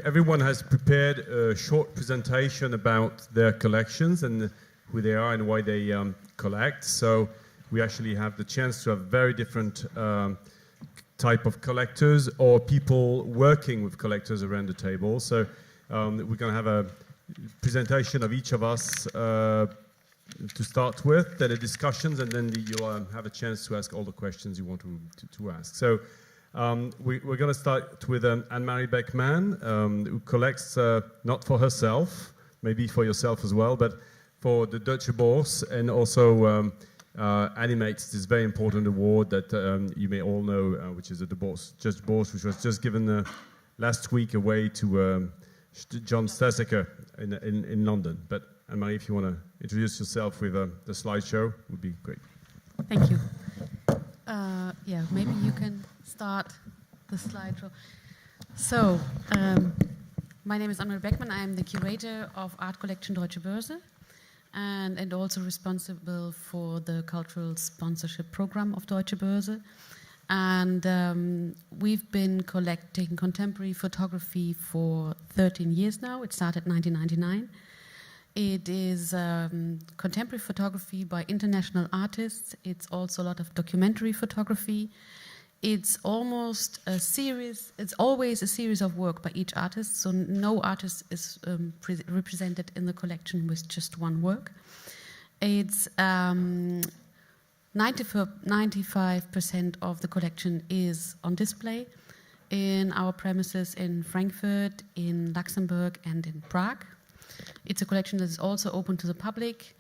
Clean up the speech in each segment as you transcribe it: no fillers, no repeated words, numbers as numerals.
everyone has prepared a short presentation about their collections and who they are and why they collect. So we actually have the chance to have very different type of collectors or people working with collectors around the table. So we're going to have a presentation of each of us to start with, then the discussions, and then you'll have a chance to ask all the questions you want to ask. So we're going to start with Anne-Marie Beckman, who collects not for herself, maybe for yourself as well, but for the Deutsche Börse, and also animates this very important award that you may all know, which is the Deutsche Börse, which was just given last week away to John Stassecker in London. But Anne-Marie, if you want to introduce yourself with the slideshow, would be great. Thank you. Yeah, maybe you can start the slideshow. So, my name is Anne-Marie Beckman. I am the curator of Art Collection Deutsche Börse, and also responsible for the cultural sponsorship program of Deutsche Börse. And we've been collecting contemporary photography for 13 years now. It started in 1999. It is contemporary photography by international artists. It's also a lot of documentary photography. It's almost a series, it's always a series of work by each artist, so no artist is represented in the collection with just one work. It's 95% of the collection is on display in our premises in Frankfurt, in Luxembourg, and in Prague. It's a collection that is also open to the public,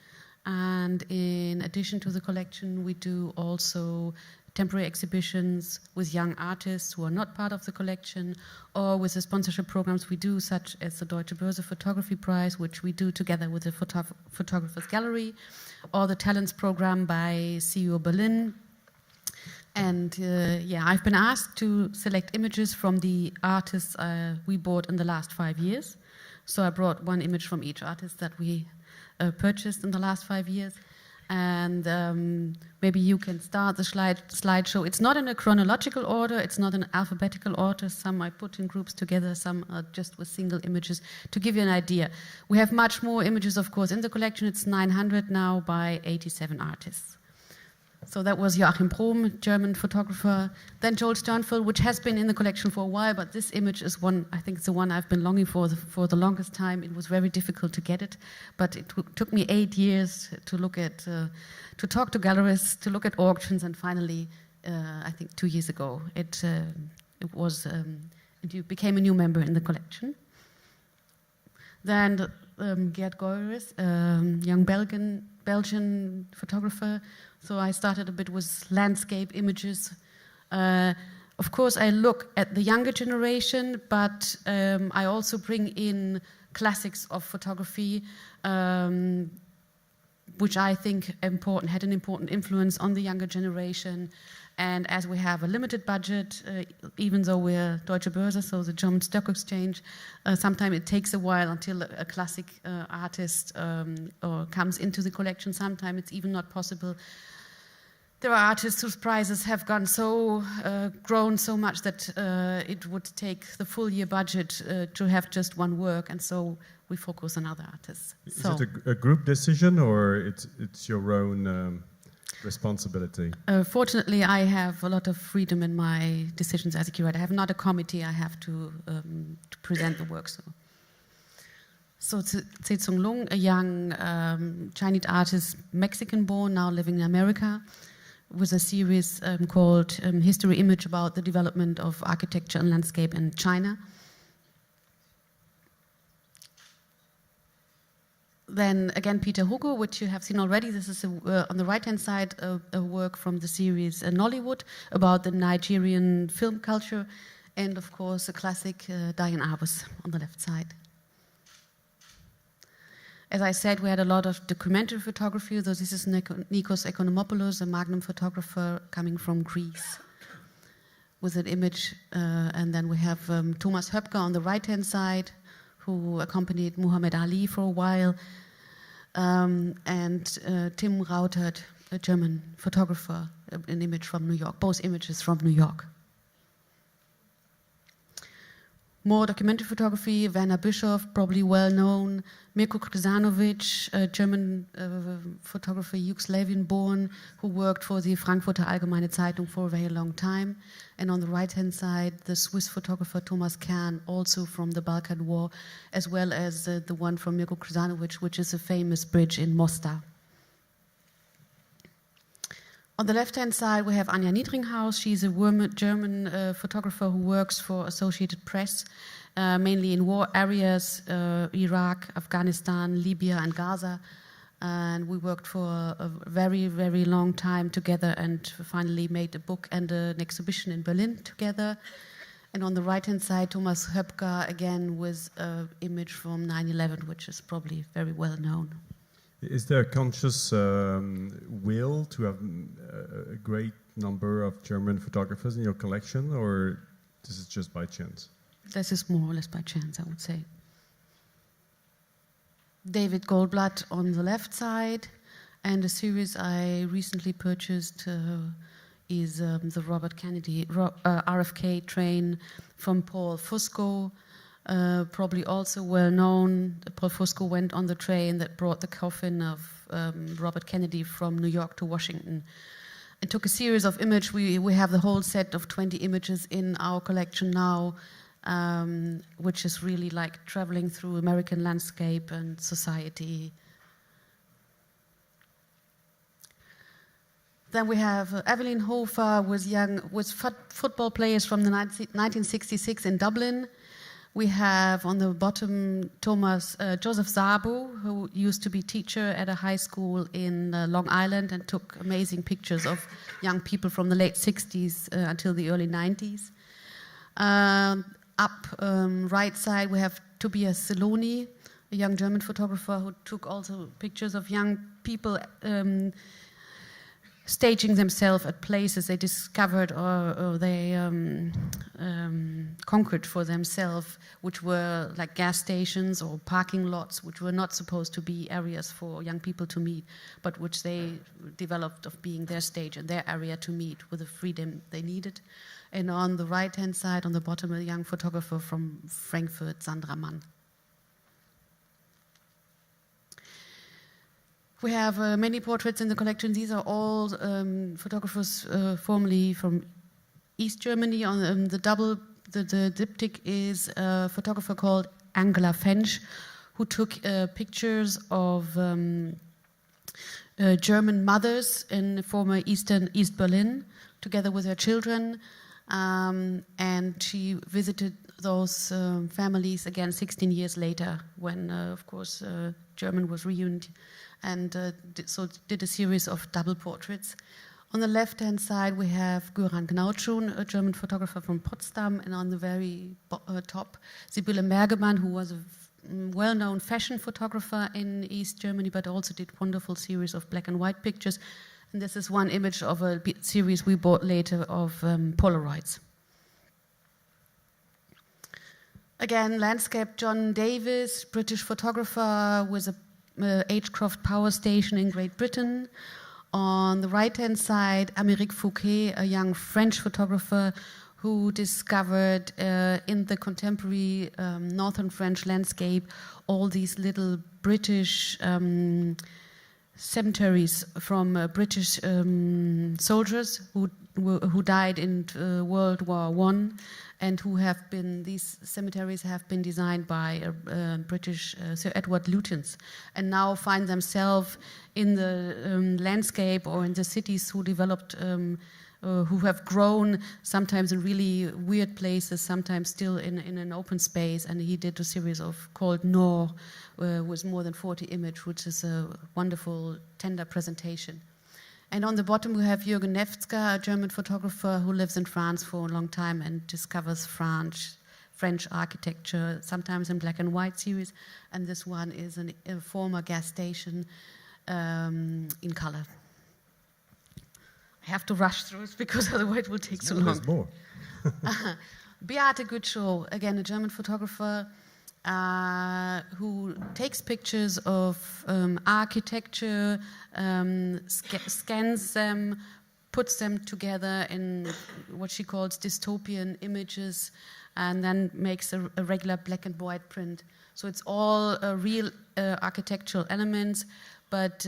and in addition to the collection, we do also temporary exhibitions with young artists who are not part of the collection, or with the sponsorship programs we do, such as the Deutsche Börse Photography Prize, which we do together with the Photographers Gallery, or the Talents Program by CU Berlin. And yeah, I've been asked to select images from the artists we bought in the last 5 years. So I brought one image from each artist that we purchased in the last 5 years. And maybe you can start the slideshow. It's not in a chronological order, it's not in alphabetical order. Some I put in groups together, some are just with single images, to give you an idea. We have much more images, of course, in the collection. It's 900 now by 87 artists. So that was Joachim Prohm, German photographer. Then Joel Sternfeld, which has been in the collection for a while, but this image is one, I think it's the one I've been longing for the longest time. It was very difficult to get it, but it took me 8 years to look at, to talk to gallerists, to look at auctions, and finally, I think 2 years ago, it became a new member in the collection. Then Gerd Goyres, young Belgian photographer. So I started a bit with landscape images. Of course, I look at the younger generation, but I also bring in classics of photography, which I think had an important influence on the younger generation. And as we have a limited budget, even though we're Deutsche Börse, so the German Stock Exchange, sometimes it takes a while until a classic artist comes into the collection. Sometimes it's even not possible. There are artists whose prices have grown so much that it would take the full year budget to have just one work, and so we focus on other artists. Is it a group decision, or it's your own responsibility? Fortunately, I have a lot of freedom in my decisions as a curator. I have not a committee. I have to present the work. So Tse Tsung Lung, a young Chinese artist, Mexican-born, now living in America, with a series called History Image, about the development of architecture and landscape in China. Then again, Peter Hugo, which you have seen already. This is on the right-hand side, a work from the series Nollywood about the Nigerian film culture, and of course a classic, Diane Arbus, on the left side. As I said, we had a lot of documentary photography. So this is Nikos Ekonomopoulos, a Magnum photographer coming from Greece, with an image. And then we have Thomas Höpker on the right-hand side, who accompanied Muhammad Ali for a while, and Tim Rautert, a German photographer, an image from New York, both images from New York. More documentary photography, Werner Bischoff, probably well known, Mirko Krzanovic, a German photographer, Yugoslavian born, who worked for the Frankfurter Allgemeine Zeitung for a very long time. And on the right-hand side, the Swiss photographer Thomas Kern, also from the Balkan War, as well as the one from Mirko Krzanovic, which is a famous bridge in Mostar. On the left-hand side, we have Anja Niedringhaus. She's a German photographer who works for Associated Press, mainly in war areas, Iraq, Afghanistan, Libya, and Gaza. And we worked for a very, very long time together and finally made a book and an exhibition in Berlin together. And on the right-hand side, Thomas Höpker, again, with an image from 9/11, which is probably very well known. Is there a conscious will to have a great number of German photographers in your collection, or this is just by chance? This is more or less by chance, I would say. David Goldblatt on the left side, and a series I recently purchased is the Robert Kennedy RFK train from Paul Fusco. Probably also well known, Paul Fusco went on the train that brought the coffin of Robert Kennedy from New York to Washington. It took a series of images. We have the whole set of 20 images in our collection now, which is really like traveling through American landscape and society. Then we have Evelyn Hofer with football players from the 1966 in Dublin. We have on the bottom Joseph Zabu, who used to be teacher at a high school in Long Island and took amazing pictures of young people from the late 60s until the early 90s. Right side, we have Tobias Seloni, a young German photographer who took also pictures of young people staging themselves at places they discovered or they conquered for themselves, which were like gas stations or parking lots, which were not supposed to be areas for young people to meet, but which they developed of being their stage and their area to meet with the freedom they needed. And on the right-hand side, on the bottom, a young photographer from Frankfurt, Sandra Mann. We have many portraits in the collection. These are all photographers formerly from East Germany. On the diptych is a photographer called Angela Fensch, who took pictures of German mothers in former East Berlin, together with her children. And she visited those families again 16 years later, when, of course, Germany was reunited. And so did a series of double portraits. On the left-hand side, we have Göran Knautschun, a German photographer from Potsdam, and on the very top, Sibylle Mergemann, who was a well-known fashion photographer in East Germany, but also did wonderful series of black and white pictures. And this is one image of a series we bought later of Polaroids. Again, landscape, John Davis, British photographer with a Agecroft power station in Great Britain. On the right-hand side, Amérique Fouquet, a young French photographer who discovered in the contemporary northern French landscape all these little British cemeteries from British soldiers who died in World War I, and these cemeteries have been designed by British Sir Edward Lutyens, and now find themselves in the landscape or in the cities who developed, who have grown sometimes in really weird places, sometimes still in an open space. And he did a series called Nord, with more than 40 images, which is a wonderful, tender presentation. And on the bottom, we have Jürgen Nefzger, a German photographer who lives in France for a long time and discovers French architecture, sometimes in black and white series. And this one is a former gas station in color. I have to rush through it because otherwise it will take so long. There's more. Beate Gütschow, again, a German photographer who takes pictures of architecture, scans them, puts them together in what she calls dystopian images, and then makes a regular black and white print. So it's all real architectural elements, but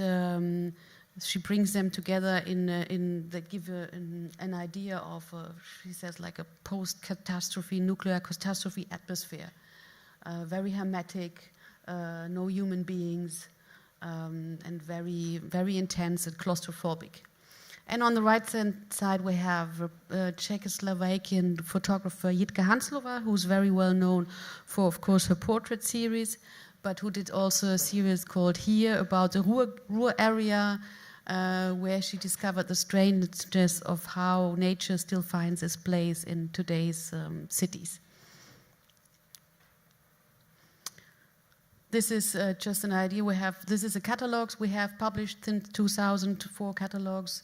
she brings them together that give an idea of, she says, like a post-catastrophe, nuclear catastrophe atmosphere. Very hermetic, no human beings, and very, very intense and claustrophobic. And on the right-hand side, we have Czechoslovakian photographer Jitka Hanslova, who's very well known for, of course, her portrait series, but who did also a series called Here about the Ruhr area, where she discovered the strangeness of how nature still finds its place in today's cities. This is just an idea we have. This is a catalogue we have published since 2004 catalogues.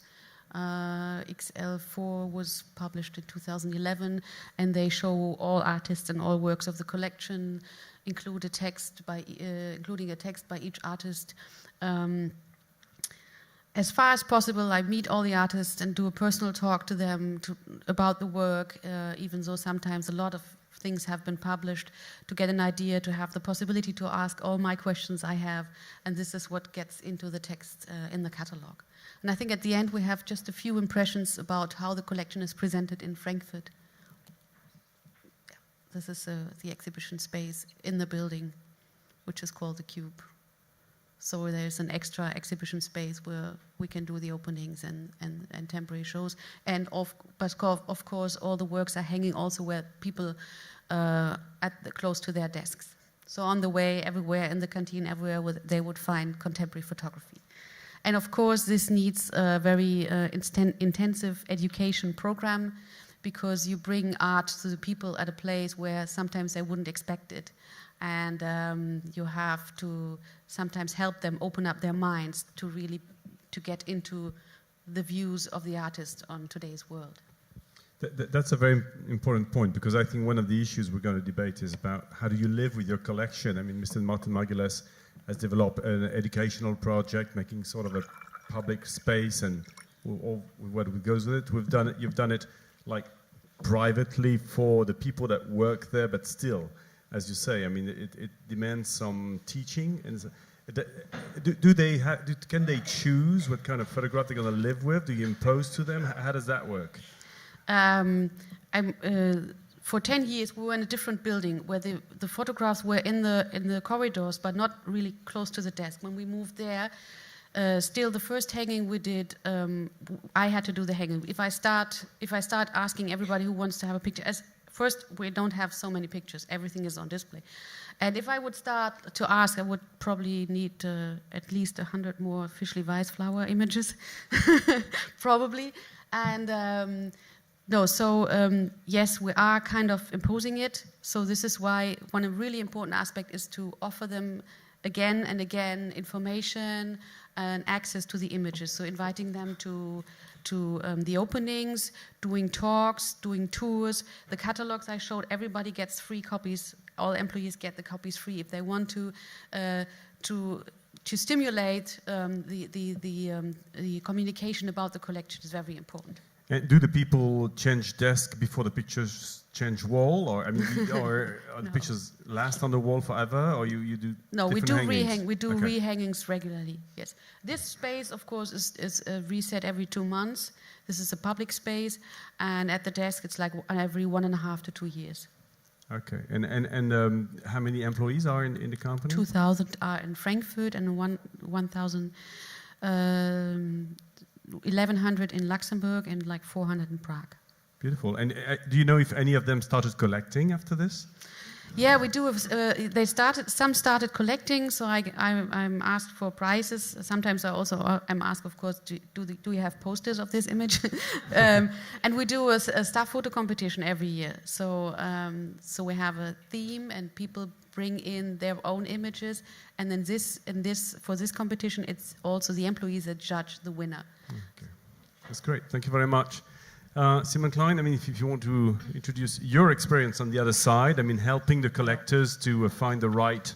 XL4 was published in 2011, and they show all artists and all works of the collection, including a text by each artist. As far as possible, I meet all the artists and do a personal talk to them about the work, even though sometimes a lot of things have been published, to get an idea, to have the possibility to ask all my questions I have, and this is what gets into the text in the catalogue. And I think at the end we have just a few impressions about how the collection is presented in Frankfurt. Yeah. This is the exhibition space in the building, which is called the Cube. So there's an extra exhibition space where we can do the openings and temporary shows. And of course, all the works are hanging also where people close to their desks. So on the way, everywhere, in the canteen, everywhere, they would find contemporary photography. And of course, this needs a very intensive education program, because you bring art to the people at a place where sometimes they wouldn't expect it. And you have to sometimes help them open up their minds to get into the views of the artist on today's world. That's a very important point, because I think one of the issues we're going to debate is about how do you live with your collection. I mean, Mr. Martin Margules has developed an educational project, making sort of a public space and all what goes with it. You've done it like privately for the people that work there, but still, as you say, I mean, it demands some teaching. And can they choose what kind of photograph they're going to live with? Do you impose to them? How does that work? For 10 years, we were in a different building where the photographs were in the corridors, but not really close to the desk. When we moved there, still the first hanging we did, I had to do the hanging. If I start asking everybody who wants to have a picture, first, we don't have so many pictures. Everything is on display. And if I would start to ask, I would probably need at least 100 more Fischli Weissflower images, probably. And yes, we are kind of imposing it. So this is why one really important aspect is to offer them again and again information and access to the images. So inviting them to the openings, doing talks, doing tours. The catalogs I showed, everybody gets free copies. All employees get the copies free if they want to stimulate the communication about the collection is very important. And do the people change desk before the pictures change wall, or or the pictures last on the wall forever, or you do? No, we do hangings? We do rehangings regularly. Yes, this space, of course, is reset every 2 months. This is a public space, and at the desk, it's like every 1.5 to 2 years. Okay, and how many employees are in the company? 2,000 are in Frankfurt, and 1,000. 1,100 in Luxembourg and like 400 in Prague. Beautiful. And do you know if any of them started collecting after this? Yeah, we do. Some started collecting, so I'm asked for prices. Sometimes I'm asked, of course, do you have posters of this image? And we do a staff photo competition every year. So we have a theme, and people bring in their own images, and then for this competition, it's also the employees that judge the winner. Okay, that's great. Thank you very much. Simon Klein, I mean, if you want to introduce your experience on the other side, I mean, helping the collectors to find the right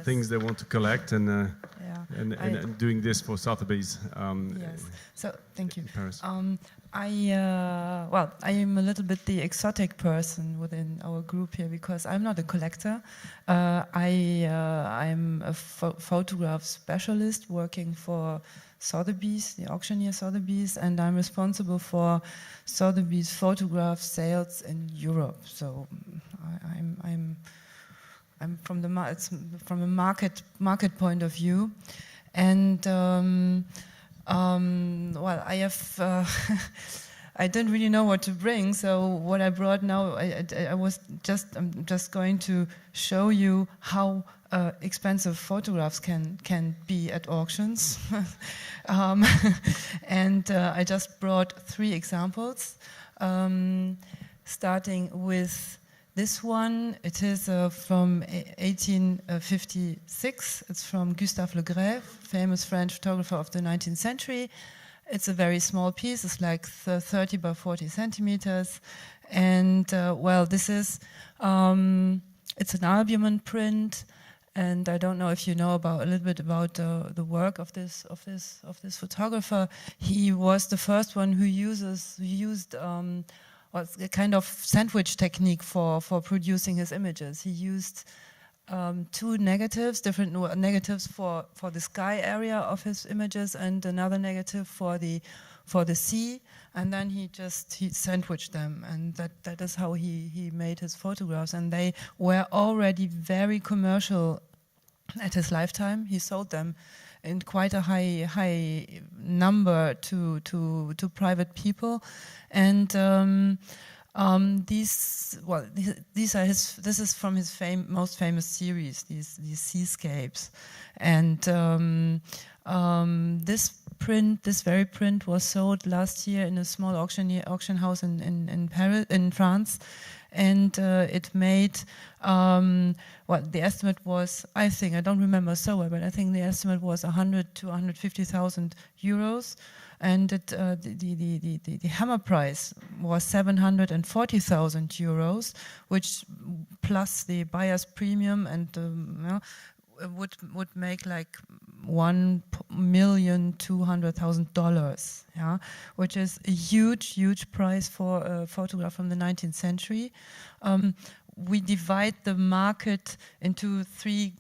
things they want to collect, and doing this for Sotheby's. Yes. So thank you. In Paris. I am a little bit the exotic person within our group here because I'm not a collector. I'm a photograph specialist working for Sotheby's, the auctioneer Sotheby's, and I'm responsible for Sotheby's photograph sales in Europe. So I'm from the it's from a market point of view, and well, I have. I didn't really know what to bring, so what I brought now, I'm just going to show you how expensive photographs can be at auctions, and I just brought 3 examples, starting with this one. It is from 1856. It's from Gustave Le Gray, famous French photographer of the 19th century. It's a very small piece. It's like 30 by 40 centimeters. And well, this is, it's an albumen print. And I don't know if you know a little bit about the work of this photographer. He was the first one who used a kind of sandwich technique for producing his images. He used 2 negatives, different negatives for the sky area of his images, and another negative for the sea, and then he sandwiched them, and that is how he made his photographs. And they were already very commercial at his lifetime. He sold them in quite a high number to private people, and this is from his most famous series, these seascapes, and this very print was sold last year in a small auction house in Paris, in France. And it made, the estimate was, I don't remember so well, but I think the estimate was 100 to 150,000 euros. And the hammer price was 740,000 euros, which plus the buyer's premium and would make like $1,200,000, yeah, which is a huge price for a photograph from the 19th century. We divide the market into 3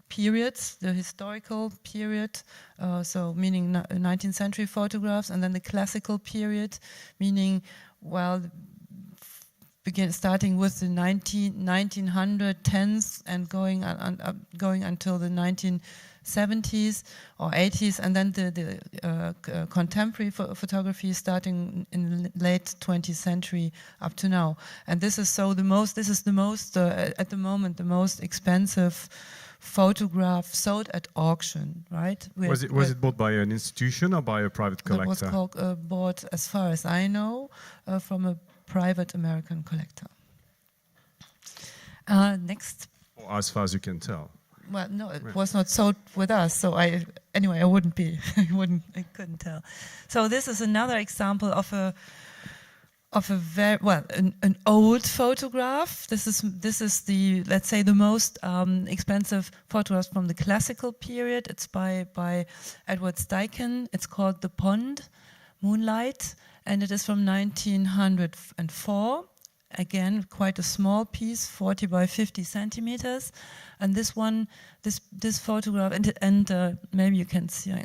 periods: the historical period, so meaning 19th century photographs, and then the classical period, meaning, well, starting with the 1910s and going until the 1970s or 80s, and then the contemporary photography starting in the late 20th century up to now. And this is at the moment the most expensive photograph sold at auction, right? Was it bought by an institution or by a private collector? It was bought, as far as I know, from a private American collector. Next. Or as far as you can tell. Well, no, it was not sold with us, so I wouldn't be. I couldn't tell. So this is another example of a very an old photograph. This is the, let's say, the most expensive photograph from the classical period. It's by Edward Steichen. It's called The Pond, Moonlight, and it is from 1904. Again, quite a small piece, 40 by 50 centimeters. And this photograph, and maybe you can see, I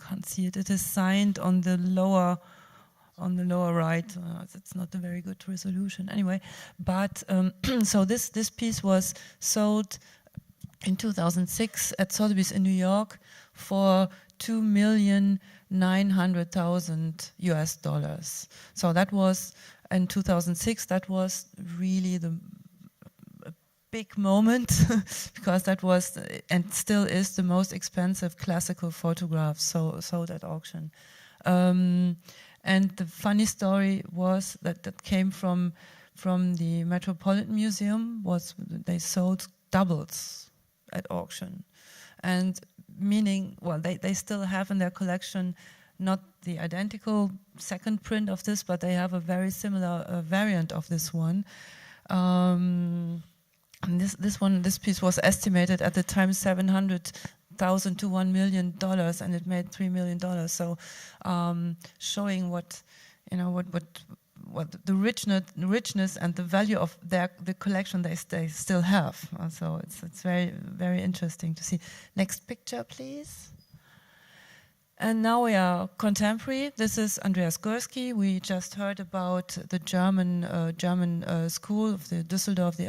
can't see it. It is signed on the lower right. It's not a very good resolution anyway. But so this piece was sold in 2006 at Sotheby's in New York for $2,900,000 US. So that was in 2006. That was really a big moment because that was and still is the most expensive classical photograph sold at auction. And the funny story was that came from the Metropolitan Museum. They sold doubles at auction, and meaning, well, they still have in their collection not the identical second print of this, but they have a very similar variant of this one. And this piece was estimated at the time $700,000 to $1 million, and it made $3 million. So showing what you know, what the richness and the value of the collection they still have. So it's very, very interesting to see. Next picture, please. And now we are contemporary. This is Andreas Gursky. We just heard about the German school of the Düsseldorf, the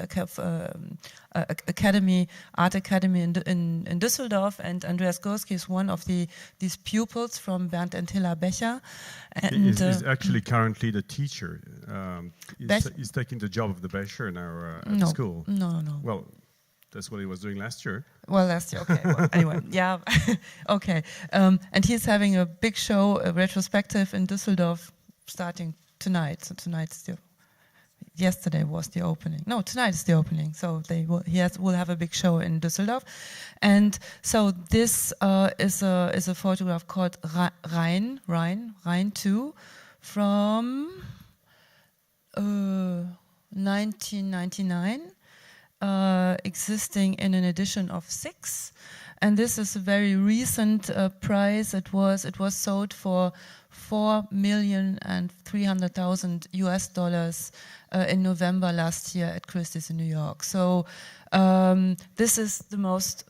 academy, art academy in Düsseldorf. And Andreas Gursky is one of these pupils from Bernd and Hilla Becher. And He's actually currently the teacher. He's taking the job of the Becher now at the school. No. Well, that's what he was doing last year. Well, last year, okay. Well, anyway, yeah, okay. And he's having a big show, a retrospective in Düsseldorf, starting tonight. So yesterday was the opening. No, tonight is the opening. So will have a big show in Düsseldorf, and so this is a photograph called Rhein 2 from 1999. Existing in an edition of 6, and this is a very recent price. It was sold for $4,300,000 in November last year at Christie's in New York. So this is the most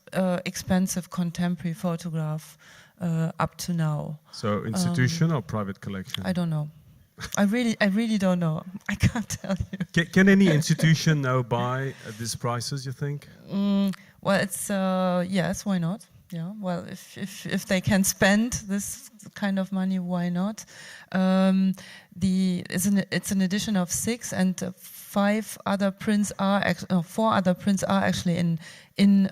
expensive contemporary photograph up to now. So institution or private collection? I don't know. I really don't know. I can't tell you. Can any institution now buy at these prices, you think? Well, it's yes. Why not? Yeah. Well, if they can spend this kind of money, why not? It's an edition of 6, and 4 other prints are actually in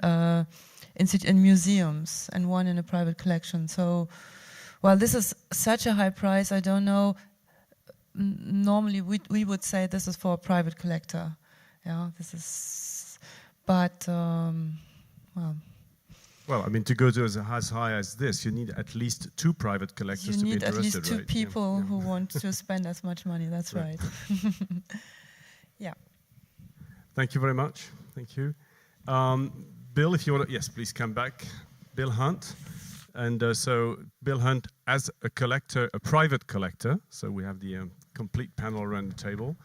museums, and 1 in a private collection. So, well, this is such a high price. I don't know. Normally, we would say this is for a private collector. Yeah, this is, but well, I mean, to go to as high as this, you need at least 2 private collectors to be interested, right? You need at least 2 right? people who want to spend as much money. That's right. Yeah. Thank you very much. Thank you. Bill, if you want to, yes, please come back. Bill Hunt. And so Bill Hunt, as a collector, a private collector, so we have the complete panel around the table.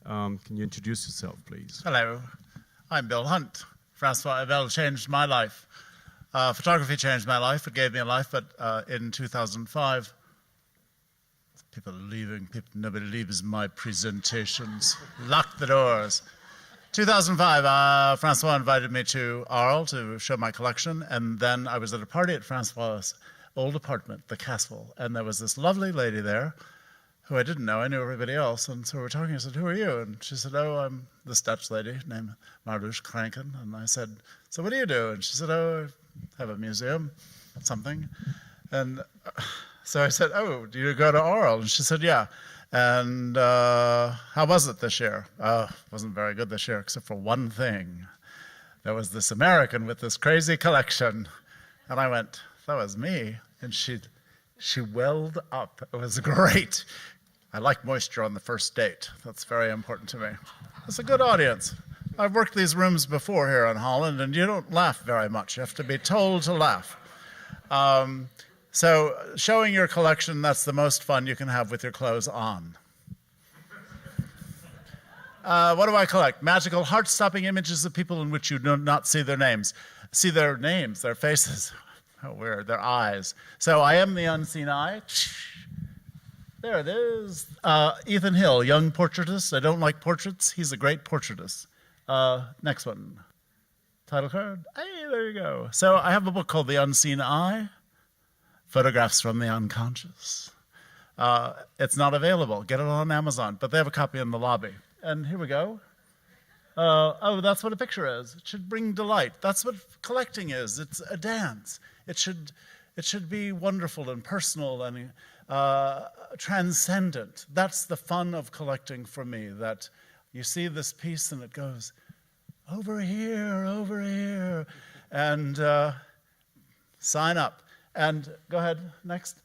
Can you introduce yourself, please? Hello, I'm Bill Hunt. Francois Abel changed my life. Photography changed my life. It gave me a life, but in 2005, people are leaving. Nobody leaves my presentations. Lock the doors. 2005, Francois invited me to Arles to show my collection, and then I was at a party at Francois' old apartment, the Castle, and there was this lovely lady there who I didn't know. I knew everybody else, and so we were talking. I said, "Who are you?" And she said, "Oh, I'm this Dutch lady named Marloes Kranken." And I said, "So what do you do?" And she said, "Oh, I have a museum, something." And so I said, "Oh, do you go to Arles?" And she said, "Yeah." And how was it this year? It wasn't very good this year, except for one thing. There was this American with this crazy collection. And I went, "That was me." And she welled up. It was great. I like moisture on the first date. That's very important to me. It's a good audience. I've worked these rooms before here in Holland, and you don't laugh very much. You have to be told to laugh. So showing your collection, that's the most fun you can have with your clothes on. What do I collect? Magical, heart-stopping images of people in which you do not see their names. See their names, their faces. How weird, their eyes. So I am the unseen eye. There it is. Ethan Hill, young portraitist. I don't like portraits. He's a great portraitist. Next one. Title card. Hey, there you go. So I have a book called The Unseen Eye. Photographs from the Unconscious. It's not available. Get it on Amazon, but they have a copy in the lobby. And here we go. Oh, that's what a picture is. It should bring delight. That's what collecting is. It's a dance. It should be wonderful and personal and transcendent. That's the fun of collecting for me, that you see this piece and it goes, over here, and sign up. And go ahead, next.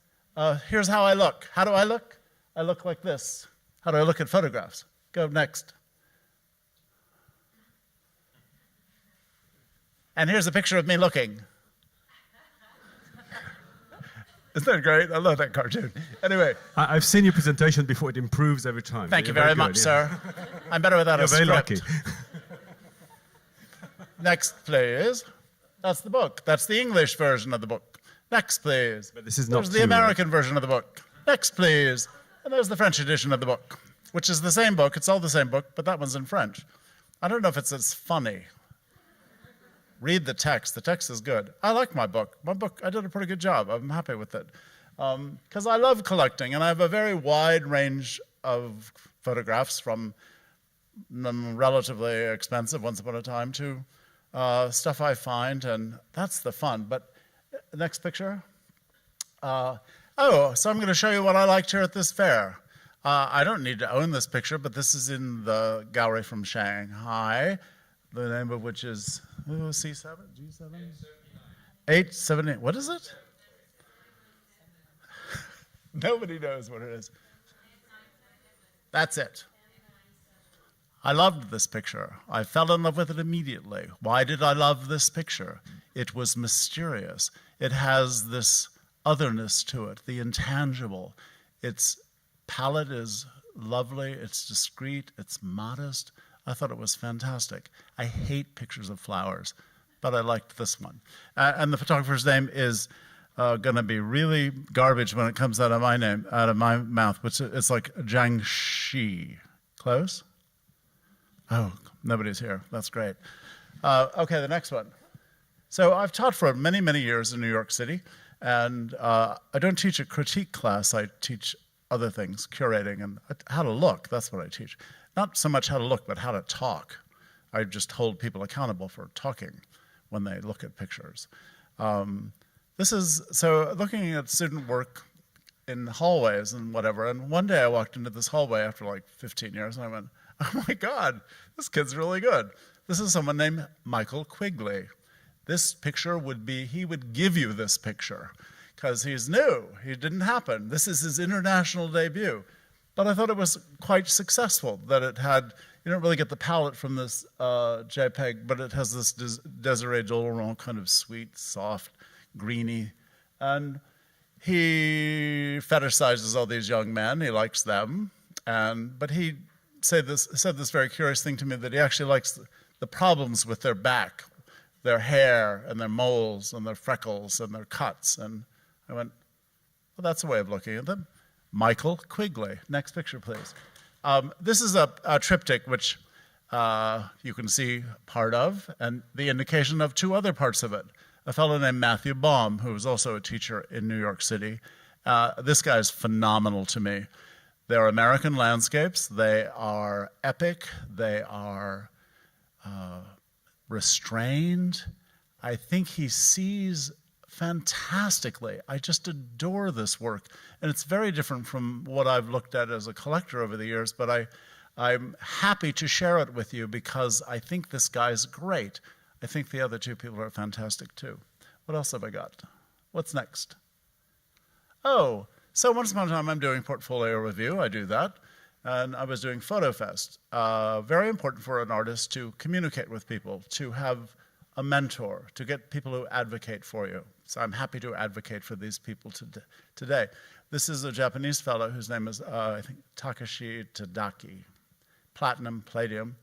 Here's how I look. How do I look? I look like this. How do I look at photographs? Go next. And here's a picture of me looking. Isn't that great? I love that cartoon. Anyway, I've seen your presentation before. It improves every time. thank you You're very good, much, yeah. sir. I'm better without You're a very script. lucky. Next, please. That's the book. That's the English version of the book. Next, please. But this is not There's the true, American version of the book. Next, please. And there's the French edition of the book, which is the same book. It's all the same book, but that one's in French. I don't know if it's as funny. Read the text. The text is good. I like my book. My book, I did a pretty good job. I'm happy with it. Because I love collecting, and I have a very wide range of photographs from relatively expensive once upon a time to stuff I find, and that's the fun. But next picture. So I'm going to show you what I liked here at this fair. I don't need to own this picture, but this is in the gallery from Shanghai, the name of which is C7, G7? 878. What is it? Nobody knows what it is. That's it. I loved this picture. I fell in love with it immediately. Why did I love this picture? It was mysterious. It has this otherness to it, the intangible. Its palette is lovely, it's discreet, it's modest. I thought it was fantastic. I hate pictures of flowers, but I liked this one. And the photographer's name is going to be really garbage when it comes out of my mouth, but it's like Zhang Shi. Close? Oh, nobody's here. That's great. Okay, the next one. So I've taught for many, many years in New York City, and I don't teach a critique class. I teach other things, curating and how to look. That's what I teach. Not so much how to look, but how to talk. I just hold people accountable for talking when they look at pictures. So looking at student work in hallways and whatever, and one day I walked into this hallway after like 15 years, and I went, oh my God, this kid's really good. This is someone named Michael Quigley. This picture he would give you this picture because he's new. It didn't happen. This is his international debut. But I thought it was quite successful, that it had, you don't really get the palette from this JPEG, but it has this Desiree Dolaurent kind of sweet, soft, greeny. And he fetishizes all these young men. He likes them. But he said this very curious thing to me, that he actually likes the problems with their back, their hair and their moles and their freckles and their cuts. And I went, well, that's a way of looking at them. Michael Quigley. Next picture, please. This is a triptych which you can see part of, and the indication of two other parts of it. A fellow named Matthew Baum, who was also a teacher in New York City. This guy is phenomenal to me. They're American landscapes. They are epic. They are restrained. I think he sees fantastically. I just adore this work. And it's very different from what I've looked at as a collector over the years, but I'm happy to share it with you because I think this guy's great. I think the other two people are fantastic too. What else have I got? What's next? Oh, so once upon a time I'm doing portfolio review. I do that. And I was doing PhotoFest. Very important for an artist to communicate with people, to have a mentor, to get people who advocate for you. So I'm happy to advocate for these people today. This is a Japanese fellow whose name is, I think, Takashi Tadaki. Platinum, palladium.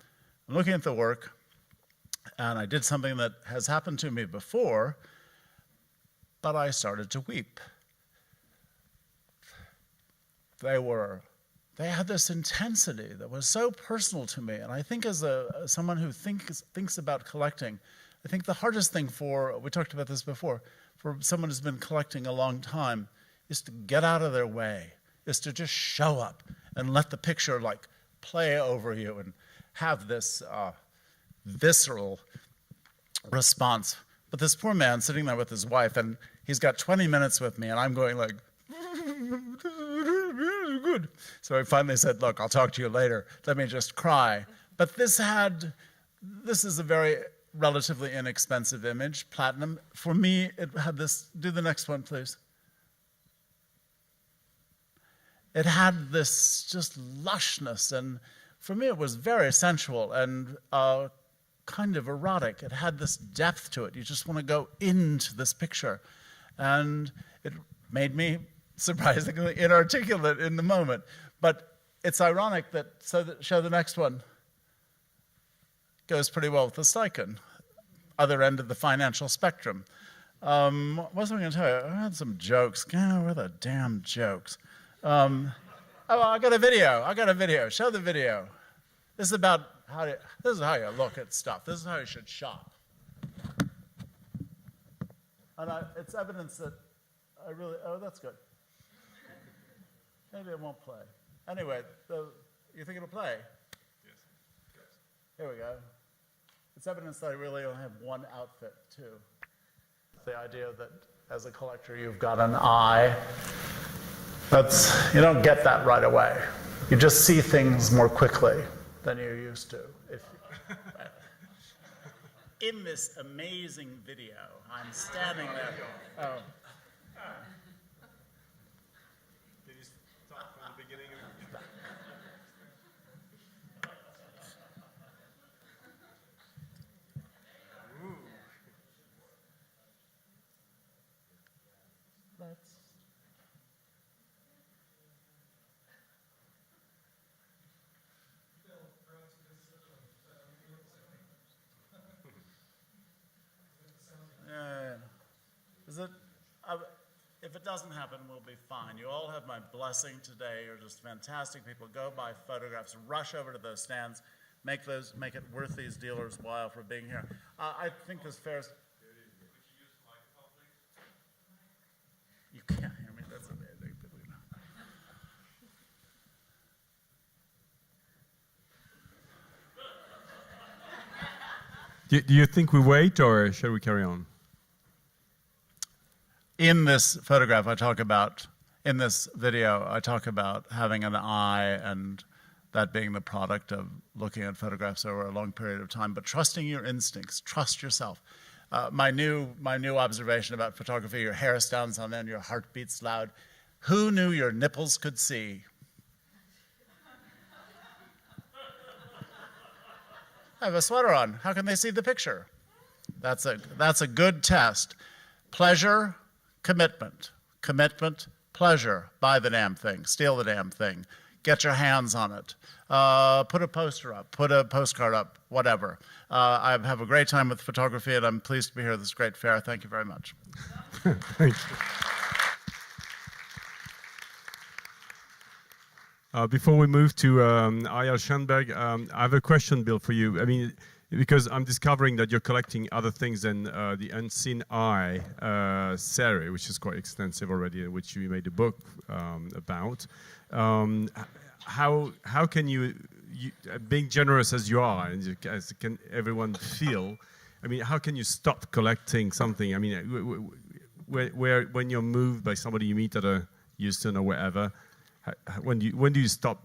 I'm looking at the work, and I did something that has happened to me before, but I started to weep. They had this intensity that was so personal to me, and I think as someone who thinks about collecting, I think the hardest thing we talked about this before, for someone who's been collecting a long time, is to get out of their way, is to just show up and let the picture like play over you and have this visceral response. But this poor man sitting there with his wife, and he's got 20 minutes with me, and I'm going like, good. So I finally said, look, I'll talk to you later. Let me just cry. But this is a very relatively inexpensive image, platinum. For me, it had this, do the next one, please. It had this just lushness, and for me it was very sensual and kind of erotic. It had this depth to it. You just want to go into this picture. And it made me surprisingly inarticulate in the moment. But it's ironic that, show the next one, goes pretty well with the Steichen, other end of the financial spectrum. What was I going to tell you? I had some jokes. God, where are the damn jokes? Oh, I got a video. Show the video. This is about this is how you look at stuff. This is how you should shop. And it's evidence that oh, that's good. Maybe it won't play. Anyway, you think it'll play? Yes. Here we go. It's evidence that I really only have one outfit, too. The idea that as a collector you've got an eye, you don't get that right away. You just see things more quickly than you used to. In this amazing video, I'm standing there. Oh. Can you start from the beginning? If it doesn't happen, we'll be fine. You all have my blessing today. You're just fantastic people. Go buy photographs. Rush over to those stands. Make it worth these dealers' while for being here. I think this fair. You can't hear me. That's amazing. Do you think we wait, or shall we carry on? In this photograph, in this video, I talk about having an eye and that being the product of looking at photographs over a long period of time, but trusting your instincts, trust yourself. My new observation about photography, your hair stands on end, your heart beats loud. Who knew your nipples could see? I have a sweater on. How can they see the picture? That's a good test. Pleasure, commitment. Commitment, pleasure. Buy the damn thing. Steal the damn thing. Get your hands on it. Put a poster up. Put a postcard up. Whatever. I have a great time with photography, and I'm pleased to be here at this great fair. Thank you very much. Thank you. Before we move to Ariel Schoenberg, I have a question, Bill, for you. I mean, because I'm discovering that you're collecting other things than the Unseen Eye series, which is quite extensive already, which you made a book about. How can you, being generous as you are, and as can everyone feel, I mean, how can you stop collecting something? I mean, when you're moved by somebody you meet at a Houston or wherever, when do you stop,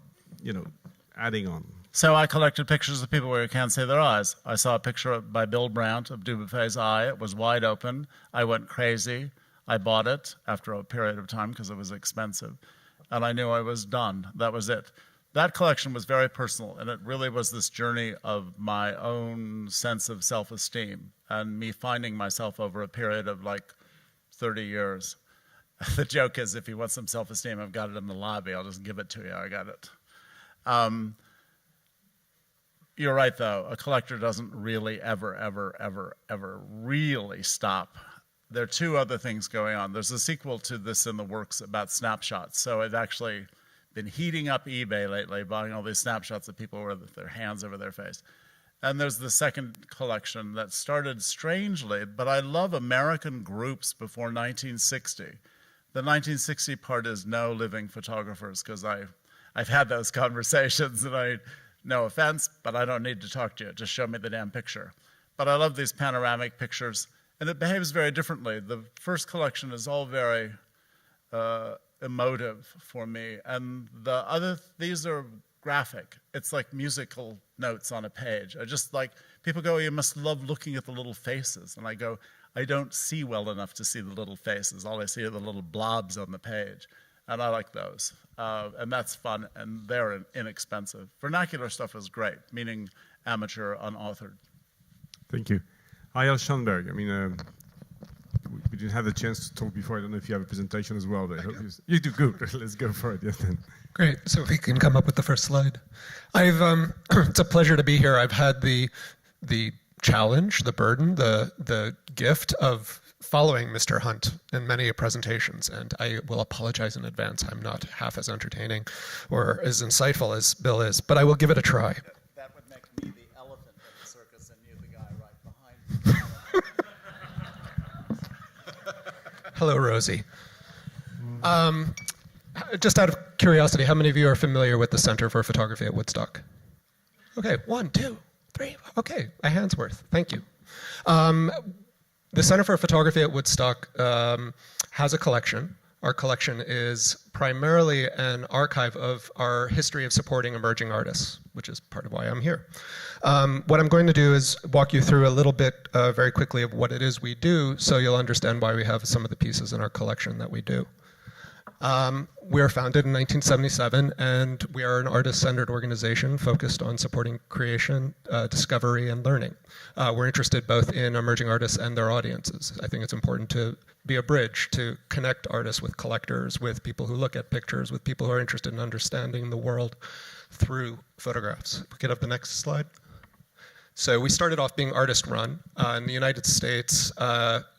adding on? So I collected pictures of people where you can't see their eyes. I saw a picture by Bill Brandt of Dubuffet's eye. It was wide open. I went crazy. I bought it after a period of time because it was expensive. And I knew I was done. That was it. That collection was very personal, and it really was this journey of my own sense of self-esteem and me finding myself over a period of like 30 years. The joke is, if you want some self-esteem, I've got it in the lobby. I'll just give it to you. I got it. You're right, though. A collector doesn't really ever really stop. There are two other things going on. There's a sequel to this in the works about snapshots. So I've actually been heating up eBay lately, buying all these snapshots of people with their hands over their face. And there's the second collection that started strangely, but I love American groups before 1960. The 1960 part is no living photographers, because I've had those conversations, and no offense, but I don't need to talk to you. Just show me the damn picture. But I love these panoramic pictures, and it behaves very differently. The first collection is all very emotive for me, and these are graphic. It's like musical notes on a page. I just like, people go, you must love looking at the little faces. And I go, I don't see well enough to see the little faces. All I see are the little blobs on the page. And I like those. And that's fun, and they're inexpensive. Vernacular stuff is great, meaning amateur, unauthored. Thank you. Ariel Schoenberg, I mean, we didn't have the chance to talk before. I don't know if you have a presentation as well, but I hope you do good. Let's go for it. Yes, then. Great. So if we can come up with the first slide. It's a pleasure to be here. I've had the challenge, the burden, the gift of following Mr. Hunt in many presentations, and I will apologize in advance. I'm not half as entertaining or as insightful as Bill is, but I will give it a try. That would make me the elephant in the circus and you the guy right behind me. Hello, Rosie. Just out of curiosity, how many of you are familiar with the Center for Photography at Woodstock? Okay, 1, 2, 3. Okay, a hand's worth. Thank you. The Center for Photography at Woodstock has a collection. Our collection is primarily an archive of our history of supporting emerging artists, which is part of why I'm here. What I'm going to do is walk you through a little bit very quickly of what it is we do, so you'll understand why we have some of the pieces in our collection that we do. We were founded in 1977, and we are an artist-centered organization focused on supporting creation, discovery, and learning. We're interested both in emerging artists and their audiences. I think it's important to be a bridge to connect artists with collectors, with people who look at pictures, with people who are interested in understanding the world through photographs. We could have the next slide. So we started off being artist-run in the United States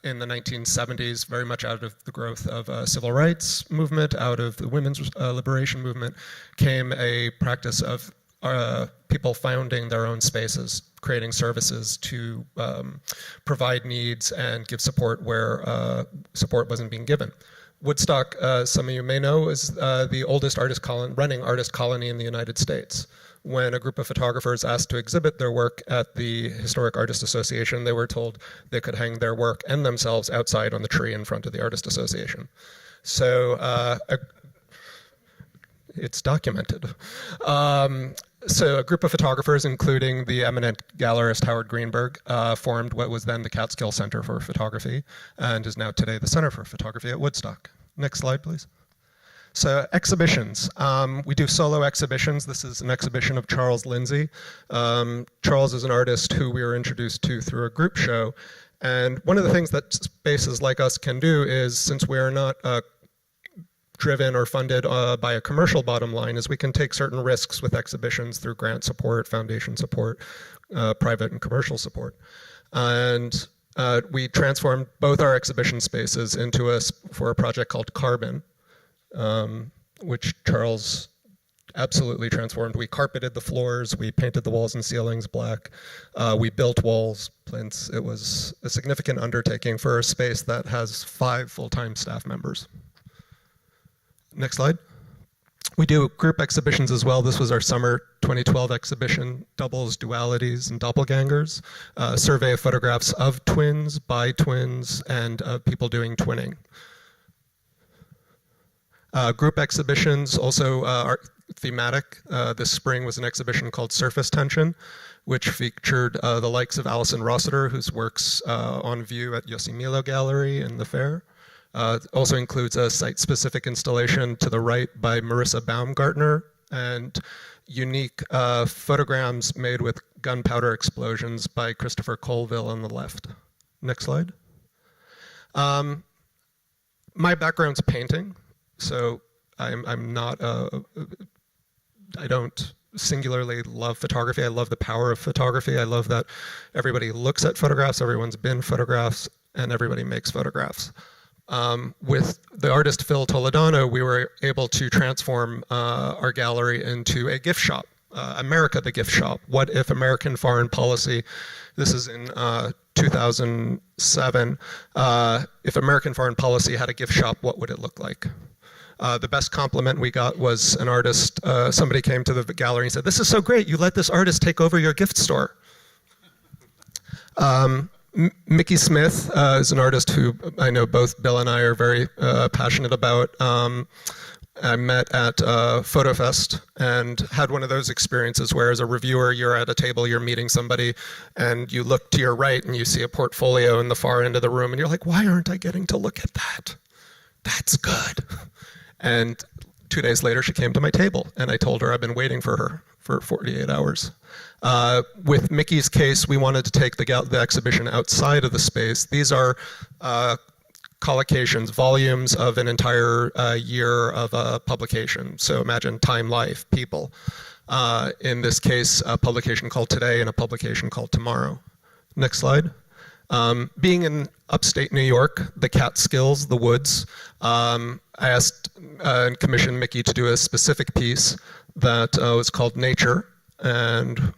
in the 1970s, very much out of the growth of civil rights movement, out of the women's liberation movement, came a practice of people founding their own spaces, creating services to provide needs and give support where support wasn't being given. Woodstock, some of you may know, is the oldest running artist colony in the United States. When a group of photographers asked to exhibit their work at the Historic Artists Association, they were told they could hang their work and themselves outside on the tree in front of the Artist Association. So it's documented. So a group of photographers, including the eminent gallerist Howard Greenberg, formed what was then the Catskill Center for Photography and is now today the Center for Photography at Woodstock. Next slide, please. So exhibitions, we do solo exhibitions. This is an exhibition of Charles Lindsay. Charles is an artist who we were introduced to through a group show. And one of the things that spaces like us can do is, since we are not driven or funded by a commercial bottom line, is we can take certain risks with exhibitions through grant support, foundation support, private and commercial support. And we transformed both our exhibition spaces into for a project called Carbon, which Charles absolutely transformed. We carpeted the floors, we painted the walls and ceilings black, we built walls, plinths. It was a significant undertaking for a space that has 5 full-time staff members. Next slide. We do group exhibitions as well. This was our summer 2012 exhibition, Doubles, Dualities, and Doppelgangers, a survey of photographs of twins, by twins, and people doing twinning. Group exhibitions also are thematic. This spring was an exhibition called Surface Tension, which featured the likes of Alison Rossiter, whose work's on view at Yosemite Gallery in the fair. Also includes a site-specific installation to the right by Marissa Baumgartner, and unique photograms made with gunpowder explosions by Christopher Colville on the left. Next slide. My background's painting. So I'm not, I don't singularly love photography. I love the power of photography. I love that everybody looks at photographs, everyone's been photographs, and everybody makes photographs. With the artist Phil Toledano, we were able to transform our gallery into a gift shop. America the Gift Shop. What if American foreign policy, this is in 2007, if American foreign policy had a gift shop, what would it look like? The best compliment we got was an artist, somebody came to the gallery and said, "This is so great, you let this artist take over your gift store." Mickey Smith is an artist who I know both Bill and I are very passionate about. I met at PhotoFest and had one of those experiences where as a reviewer, you're at a table, you're meeting somebody, and you look to your right and you see a portfolio in the far end of the room, and you're like, why aren't I getting to look at that? That's good. And 2 days later, she came to my table, and I told her I've been waiting for her for 48 hours. With Mickey's case, we wanted to take the exhibition outside of the space. These are collocations, volumes of an entire year of a publication. So imagine Time Life, People. In this case, a publication called Today and a publication called Tomorrow. Next slide. Being in upstate New York, the Catskills, the woods, I asked and commissioned Mickey to do a specific piece that was called Nature, and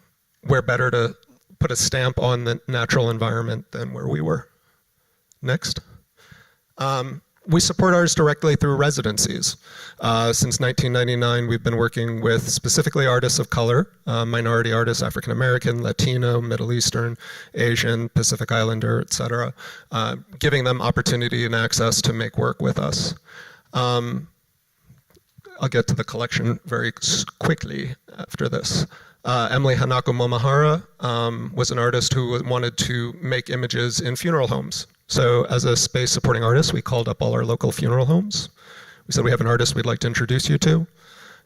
where better to put a stamp on the natural environment than where we were. Next. We support ours directly through residencies. Since 1999, we've been working with specifically artists of color, minority artists, African American, Latino, Middle Eastern, Asian, Pacific Islander, etc., giving them opportunity and access to make work with us. I'll get to the collection very quickly after this. Emily Hanako Momahara was an artist who wanted to make images in funeral homes. So as a space supporting artist, we called up all our local funeral homes. We said, we have an artist we'd like to introduce you to.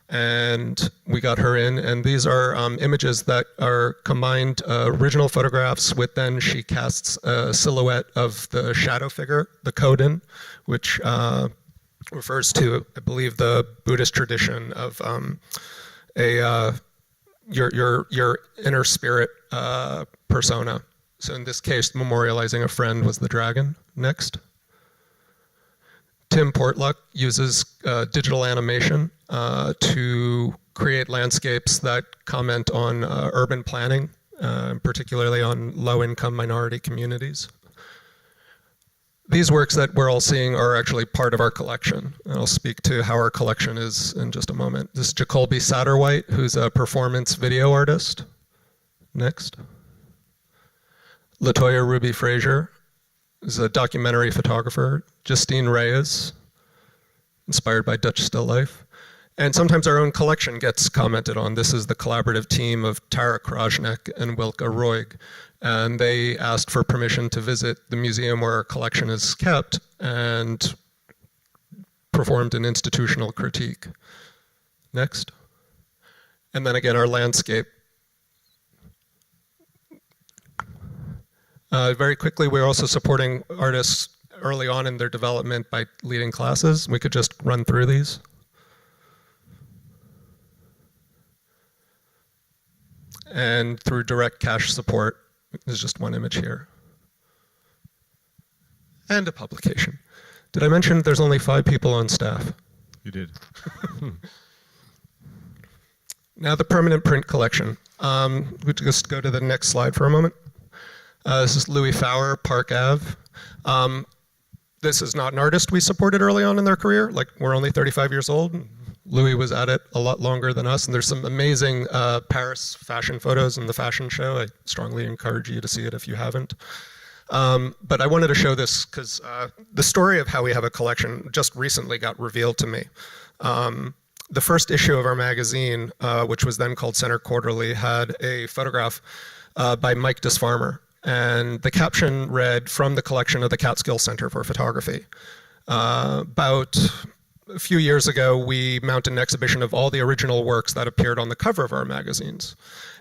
And we got her in, and these are images that are combined original photographs with then she casts a silhouette of the shadow figure, the Koden, which refers to, I believe, the Buddhist tradition of your inner spirit persona. So in this case, memorializing a friend was the dragon. Next. Tim Portluck uses digital animation to create landscapes that comment on urban planning, particularly on low-income minority communities. These works that we're all seeing are actually part of our collection. And I'll speak to how our collection is in just a moment. This is Jacolby Satterwhite, who's a performance video artist. Next. Latoya Ruby Frazier is a documentary photographer. Justine Reyes, inspired by Dutch still life. And sometimes our own collection gets commented on. This is the collaborative team of Tara Krajnek and Wilka Roig. And they asked for permission to visit the museum where our collection is kept and performed an institutional critique. Next. And then again, our landscape. Very quickly, we're also supporting artists early on in their development by leading classes. We could just run through these. And through direct cash support. There's just one image here. And a publication. Did I mention there's only 5 people on staff? You did. Now the permanent print collection. We just go to the next slide for a moment. This is Louis Fauer, Park Ave. This is not an artist we supported early on in their career. Like, we're only 35 years old. Louis was at it a lot longer than us, and there's some amazing Paris fashion photos in the fashion show. I strongly encourage you to see it if you haven't. But I wanted to show this because the story of how we have a collection just recently got revealed to me. The first issue of our magazine, which was then called Center Quarterly, had a photograph by Mike Disfarmer. And the caption read, "From the collection of the Catskill Center for Photography." About a few years ago, we mounted an exhibition of all the original works that appeared on the cover of our magazines.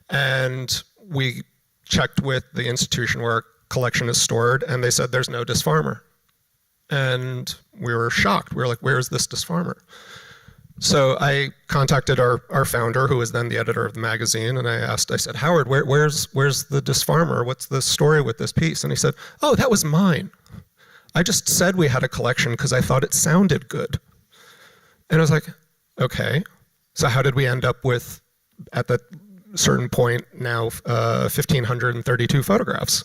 And we checked with the institution where our collection is stored, and they said there's no Disfarmer. And we were shocked. We were like, where's this Disfarmer? So I contacted our founder, who was then the editor of the magazine, and I said, Howard, where's the Disfarmer? What's the story with this piece? And he said, oh, that was mine. I just said we had a collection because I thought it sounded good. And I was like, okay. So how did we end up with, at that certain point now, 1,532 photographs?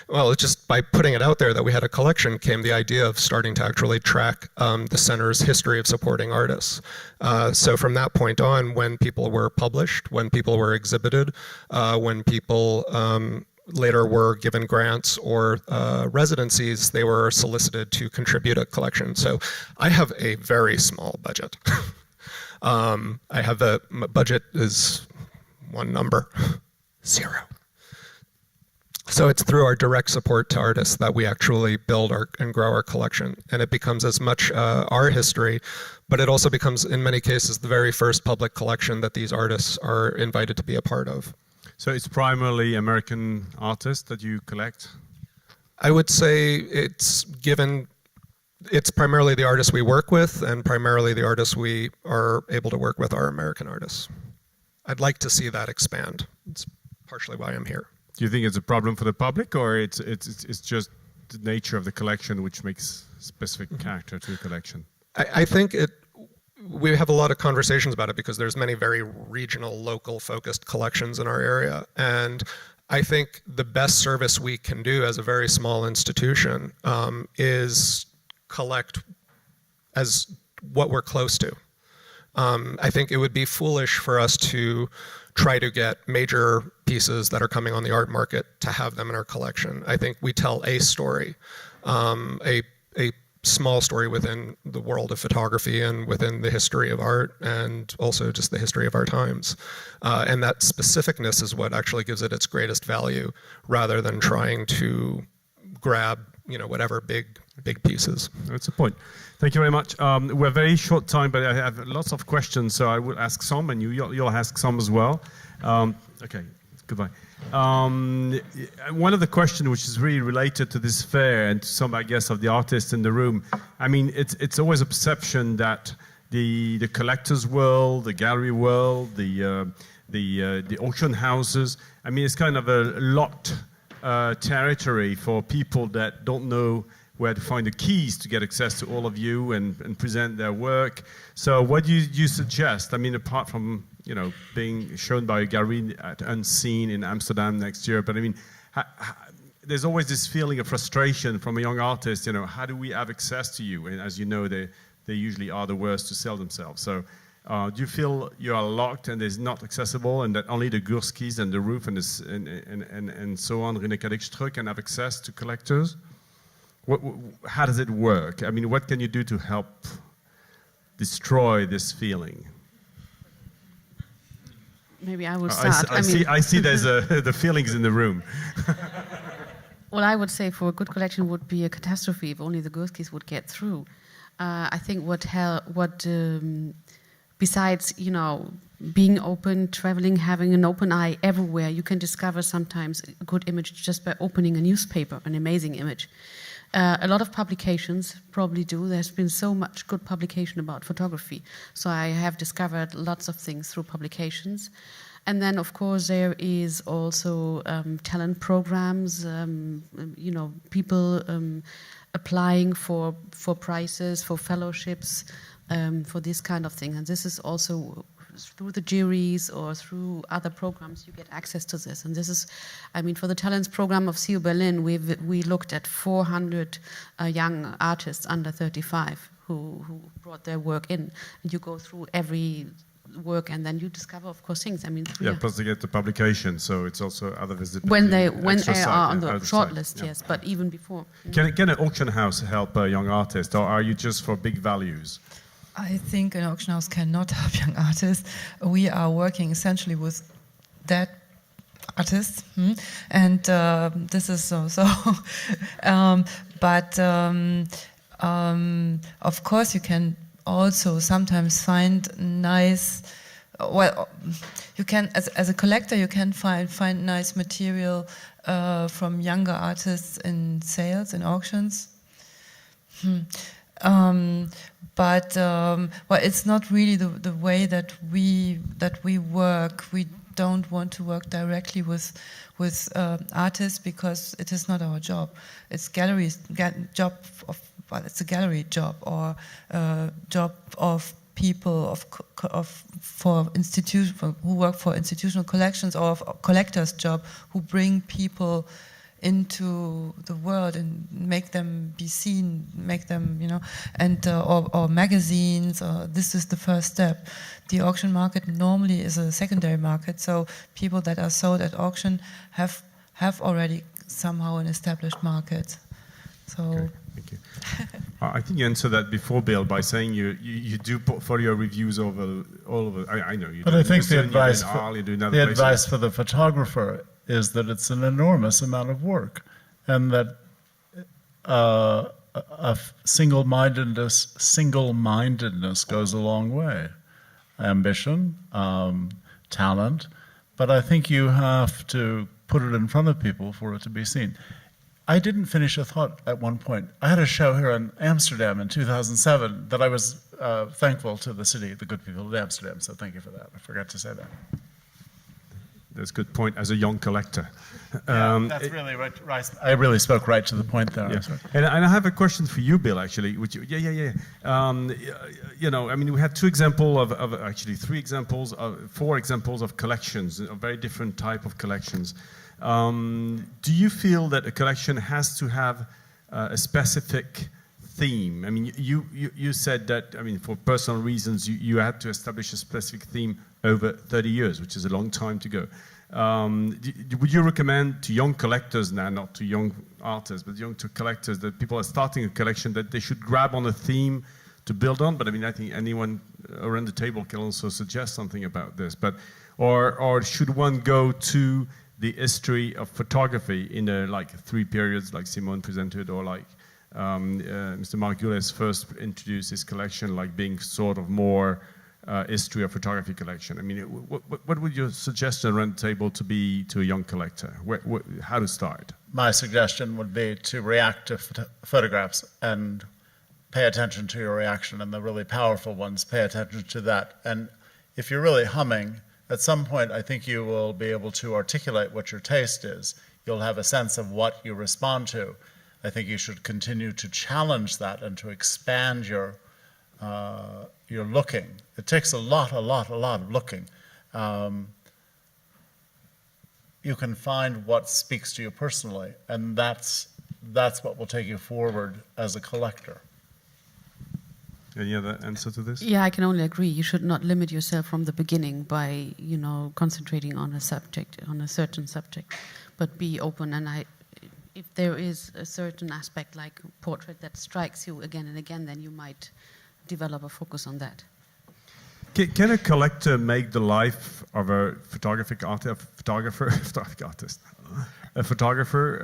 Well, it's just by putting it out there that we had a collection came the idea of starting to actually track the center's history of supporting artists. So from that point on, when people were published, when people were exhibited, when people later were given grants or residencies, they were solicited to contribute a collection. So I have a very small budget. My budget is one number, 0. So it's through our direct support to artists that we actually build and grow our collection. And it becomes as much our history, but it also becomes, in many cases, the very first public collection that these artists are invited to be a part of. So it's primarily American artists that you collect? I would say it's given it's primarily the artists we work with, and primarily the artists we are able to work with are American artists. I'd like to see that expand. It's partially why I'm here. Do you think it's a problem for the public, or it's just the nature of the collection which makes specific character to the collection? I think we have a lot of conversations about it because there's many very regional, local focused collections in our area. And I think the best service we can do as a very small institution is collect as what we're close to. I think it would be foolish for us to try to get major pieces that are coming on the art market to have them in our collection. I think we tell a story, a small story within the world of photography and within the history of art and also just the history of our times. And that specificness is what actually gives it its greatest value rather than trying to grab, whatever big pieces. That's the point. Thank you very much. We're very short time, but I have lots of questions, so I will ask some, and you'll ask some as well. Okay, goodbye. One of the questions which is really related to this fair and to some, I guess, of the artists in the room, I mean, it's always a perception that the collector's world, the gallery world, the auction houses, I mean, it's kind of a locked territory for people that don't know where to find the keys to get access to all of you and present their work. So what do you suggest? I mean, apart from being shown by a gallery at Unseen in Amsterdam next year, but I mean, there's always this feeling of frustration from a young artist. How do we have access to you? And as you know, they usually are the worst to sell themselves. So do you feel you are locked and it's not accessible, and that only the Gurskis and the Roof and so on, René Cadixtre, can have access to collectors? How does it work? I mean, what can you do to help destroy this feeling? Maybe I will start. I see there's the feelings in the room. Well, I would say for a good collection would be a catastrophe if only the Gurskis would get through. I think besides, being open, traveling, having an open eye everywhere, you can discover sometimes a good image just by opening a newspaper, an amazing image. A lot of publications probably do. There's been so much good publication about photography. So I have discovered lots of things through publications. And then, of course, there is also talent programs, people applying for prizes, for fellowships, for this kind of thing. And this is also through the juries or through other programs, you get access to this. And this is, for the talents program of CU Berlin, we looked at 400 young artists under 35 who brought their work in. And you go through every work, and then you discover, of course, things. Plus they get the publication, so it's also other visibility. When they are on the shortlist, yes, but even before. Can an auction house help a young artist, or are you just for big values? I think an auction house cannot help young artists. We are working essentially with dead artists, and this is so. But of course, you can also sometimes find nice. Well, you can, as a collector, you can find nice material from younger artists in sales, in auctions. But it's not really the way that we work. We don't want to work directly with artists because it is not our job. It's galleries' job it's a gallery job or job of people who work for institutional collections, or of collectors' job who bring people into the world and make them be seen, make them, and or magazines. This is the first step. The auction market normally is a secondary market, so people that are sold at auction have already somehow an established market. So. Okay, thank you. I think you answered that before, Bill, by saying you do portfolio reviews all over. I know you do. But I think the advice for the photographer is that it's an enormous amount of work, and that single-mindedness goes a long way. Ambition, talent, but I think you have to put it in front of people for it to be seen. I didn't finish a thought at one point. I had a show here in Amsterdam in 2007 that I was thankful to the city, the good people of Amsterdam, so thank you for that. I forgot to say that. That's a good point as a young collector. That's really right. I really spoke right to the point there. Yeah. And I have a question for you, Bill, actually. Which, you know, I mean, we had two examples of actually three examples, four examples of collections, a very different type of collections. Do you feel that a collection has to have a specific theme? I mean, you said that, I mean, for personal reasons, you had to establish a specific theme over 30 years, which is a long time to go. Would you recommend to young collectors now, not to young artists, but young to collectors, that people are starting a collection, that they should grab on a theme to build on? But I mean, I think anyone around the table can also suggest something about this. But or should one go to the history of photography in like three periods, like Simone presented, or like Mr. Margules first introduced his collection, like being sort of more history of photography collection? I mean, what would your suggestion around the table to be to a young collector? How to start? My suggestion would be to react to photographs and pay attention to your reaction, and the really powerful ones, pay attention to that. And if you're really humming, at some point I think you will be able to articulate what your taste is. You'll have a sense of what you respond to. I think you should continue to challenge that and to expand your looking. It takes a lot of looking. You can find what speaks to you personally, and that's what will take you forward as a collector. Any other answer to this? Yeah, I can only agree. You should not limit yourself from the beginning by, you know, concentrating on a subject, on a certain subject, but be open. And if there is a certain aspect like portrait that strikes you again and again, then you might develop a focus on that. Can a collector make the life of a photographer?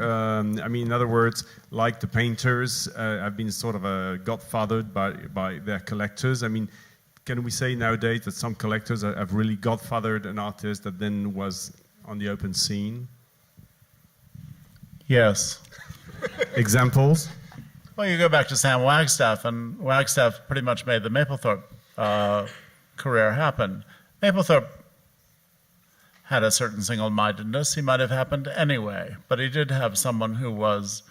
I mean, in other words, like the painters have been sort of godfathered by their collectors. I mean, can we say nowadays that some collectors have really godfathered an artist that then was on the open scene? Yes. Examples? Well, you go back to Sam Wagstaff, and Wagstaff pretty much made the Mapplethorpe career happen. Mapplethorpe had a certain single-mindedness. He might have happened anyway, but he did have someone who was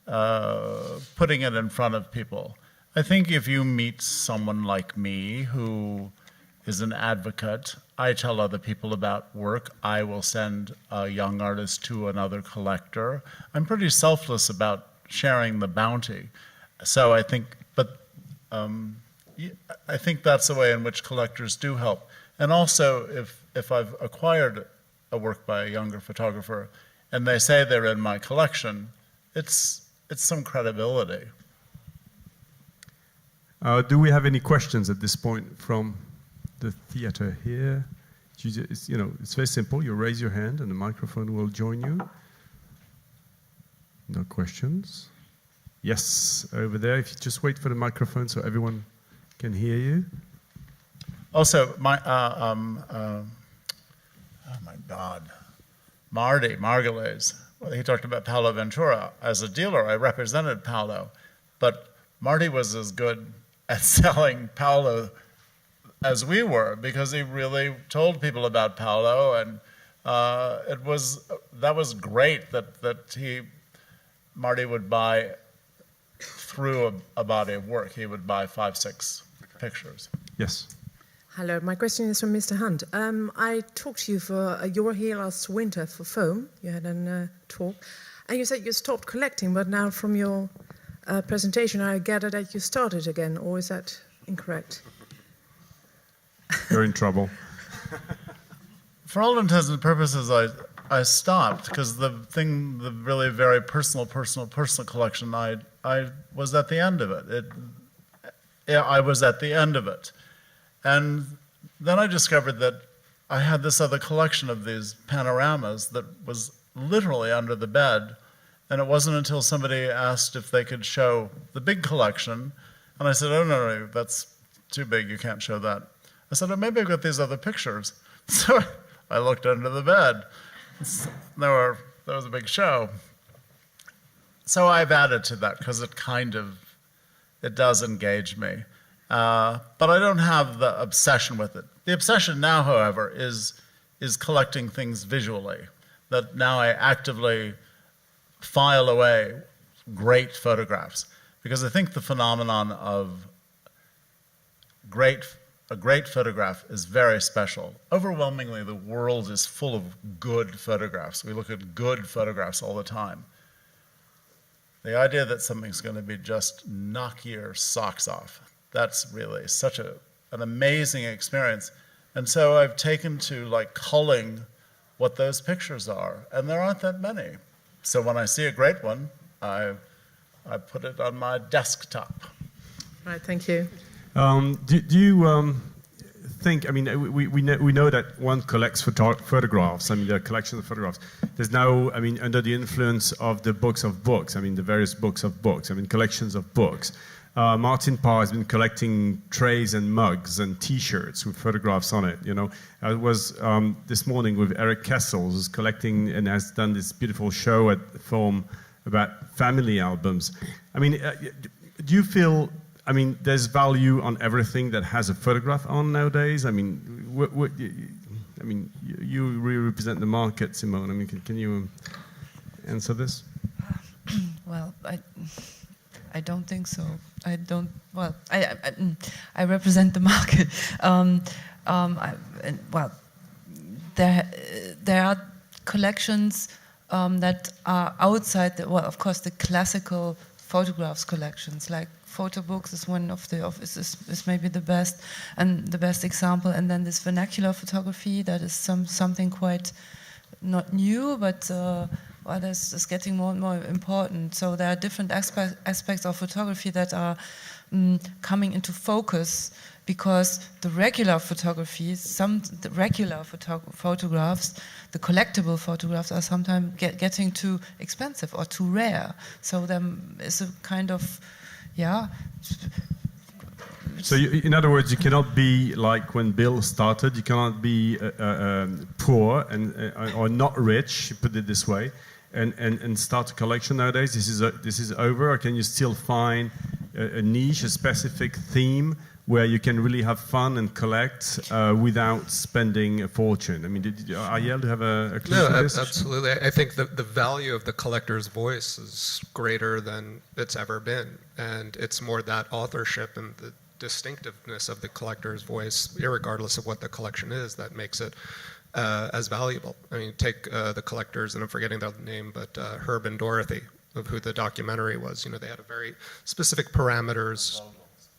putting it in front of people. I think if you meet someone like me who is an advocate, I tell other people about work. I will send a young artist to another collector. I'm pretty selfless about sharing the bounty. So I think, I think that's the way in which collectors do help. And also, if I've acquired a work by a younger photographer and they say they're in my collection, it's some credibility. Do we have any questions at this point from the theater here? You know, it's very simple. You raise your hand and the microphone will join you. No questions? Yes, over there. If you just wait for the microphone so everyone can hear you. Also, oh my God, Marty Margules. Well, he talked about Paulo Ventura. As a dealer, I represented Paulo, but Marty was as good at selling Paulo as we were, because he really told people about Paulo, and that was great that Marty would buy through a body of work. He would buy 5-6 pictures. Yes. Hello, my question is from Mr. Hunt. I talked to you you were here last winter for Foam. You had a talk, and you said you stopped collecting, but now from your presentation I gather that you started again, or is that incorrect? You're in trouble. For all intents and purposes, I stopped, because the really very personal collection, I was at the end of it. I was at the end of it. And then I discovered that I had this other collection of these panoramas that was literally under the bed. And it wasn't until somebody asked if they could show the big collection. And I said, oh, no, that's too big. You can't show that. I said, oh, maybe I've got these other pictures. So I looked under the bed. There was a big show. so I've added to that because it does engage me. But I don't have the obsession with it. The obsession now, however, is collecting things visually. That now I actively file away great photographs, because I think the phenomenon of a great photograph is very special. Overwhelmingly, the world is full of good photographs. We look at good photographs all the time. The idea that something's going to be just knock your socks off, that's really such an amazing experience. And so I've taken to like culling what those pictures are, and there aren't that many. So when I see a great one, I put it on my desktop. Right, thank you. Do you think, I mean, we know that one collects photographs, I mean, there are collections of photographs. There's now, I mean, under the influence of the books of books, I mean, the various books of books, I mean, collections of books. Martin Parr has been collecting trays and mugs and T-shirts with photographs on it. You know, I was this morning with Eric Kessel, who's collecting and has done this beautiful show at Forum about family albums. I mean, do you feel? I mean, there's value on everything that has a photograph on nowadays. I mean, you really represent the market, Simone. I mean, can you answer this? Well, I don't think so. I don't. Well, I represent the market. Well, there are collections that are outside the. Well, of course, the classical photographs collections, like photo books, is one of the is maybe the best and the best example. And then this vernacular photography, that is something quite not new, but. Well, this is getting more and more important. So there are different aspects of photography that are coming into focus, because the regular photography, the regular photographs, the collectible photographs are sometimes getting too expensive or too rare. So there is a kind of, yeah. So, in other words, you cannot be like when Bill started. You cannot be poor or not rich. Put it this way, and start a collection nowadays. This is over. Or can you still find a niche, a specific theme where you can really have fun and collect without spending a fortune? I mean, Ariel, do you have a clue for this? No, absolutely. I think the value of the collector's voice is greater than it's ever been, and it's more that authorship and the distinctiveness of the collector's voice, irregardless of what the collection is, that makes it as valuable. I mean, take the collectors, and I'm forgetting the name, but Herb and Dorothy, of who the documentary was. You know, they had a very specific parameters.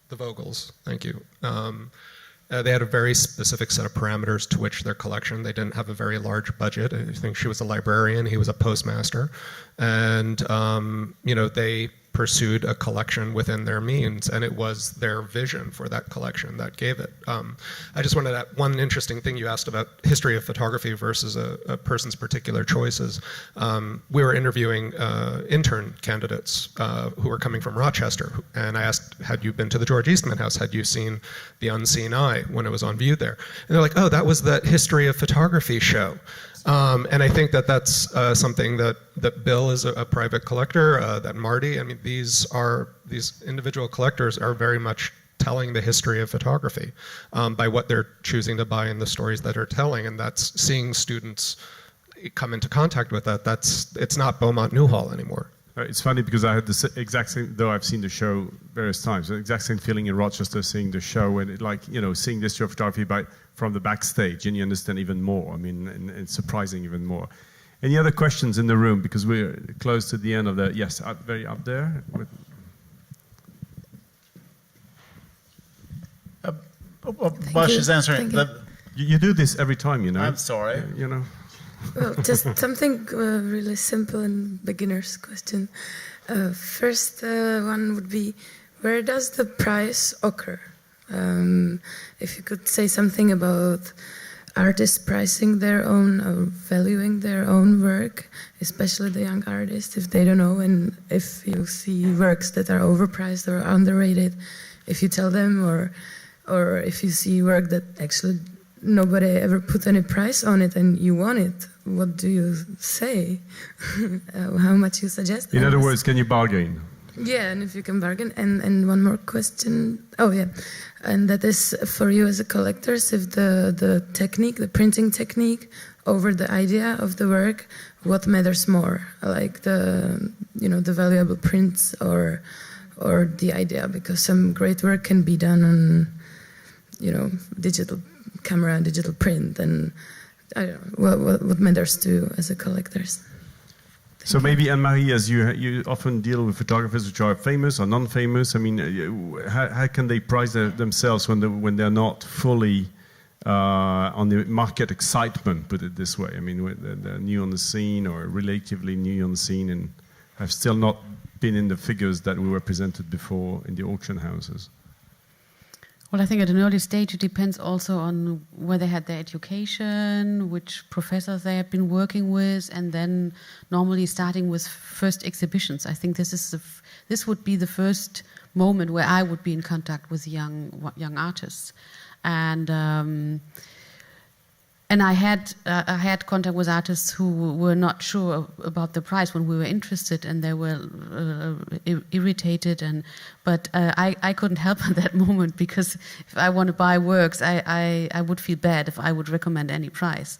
The Vogels, thank you. They had a very specific set of parameters to which their collection. They didn't have a very large budget. I think she was a librarian, he was a postmaster, and you know, they pursued a collection within their means, and it was their vision for that collection that gave it. I just wanted to add one interesting thing you asked about history of photography versus a person's particular choices. We were interviewing intern candidates who were coming from Rochester, and I asked, had you been to the George Eastman House? Had you seen The Unseen Eye when it was on view there? And they're like, oh, that was the history of photography show. And I think that that's something that Bill is a private collector, that Marty, I mean, these individual collectors are very much telling the history of photography by what they're choosing to buy and the stories that they're telling, and that's seeing students come into contact with that. It's not Beaumont Newhall anymore. It's funny because I had the exact same, though I've seen the show various times, the exact same feeling in Rochester seeing the show, and seeing this show of photography from the backstage, and you understand even more. I mean, and surprising even more. Any other questions in the room? Because we're close to the end of the, yes, very up there. While she's answering, you do this every time, you know. I'm sorry. You know. Well, just something really simple and beginner's question. First one would be, where does the price occur? If you could say something about artists pricing their own or valuing their own work, especially the young artists, if they don't know, and if you see works that are overpriced or underrated, if you tell them, or if you see work that actually nobody ever put any price on it and you want it, what do you say? How much you suggest? In other words, can you bargain? Yeah, and if you can bargain. And one more question. Oh, yeah. And that is for you as a collectors, if the technique, the printing technique over the idea of the work, what matters more? Like the valuable prints or the idea? Because some great work can be done on, digital camera and digital print. And I don't know, what matters to you as a collectors? So maybe Anne-Marie, as you often deal with photographers which are famous or non-famous, I mean, how can they price themselves when they're not fully on the market excitement, put it this way? I mean, when they're new on the scene or relatively new on the scene and have still not been in the figures that we were presented before in the auction houses. Well, I think at an early stage it depends also on where they had their education, which professors they have been working with, and then normally starting with first exhibitions. I think this would be the first moment where I would be in contact with young artists, and I had contact with artists who were not sure about the price when we were interested, and they were irritated. But I couldn't help at that moment, because if I want to buy works, I would feel bad if I would recommend any price.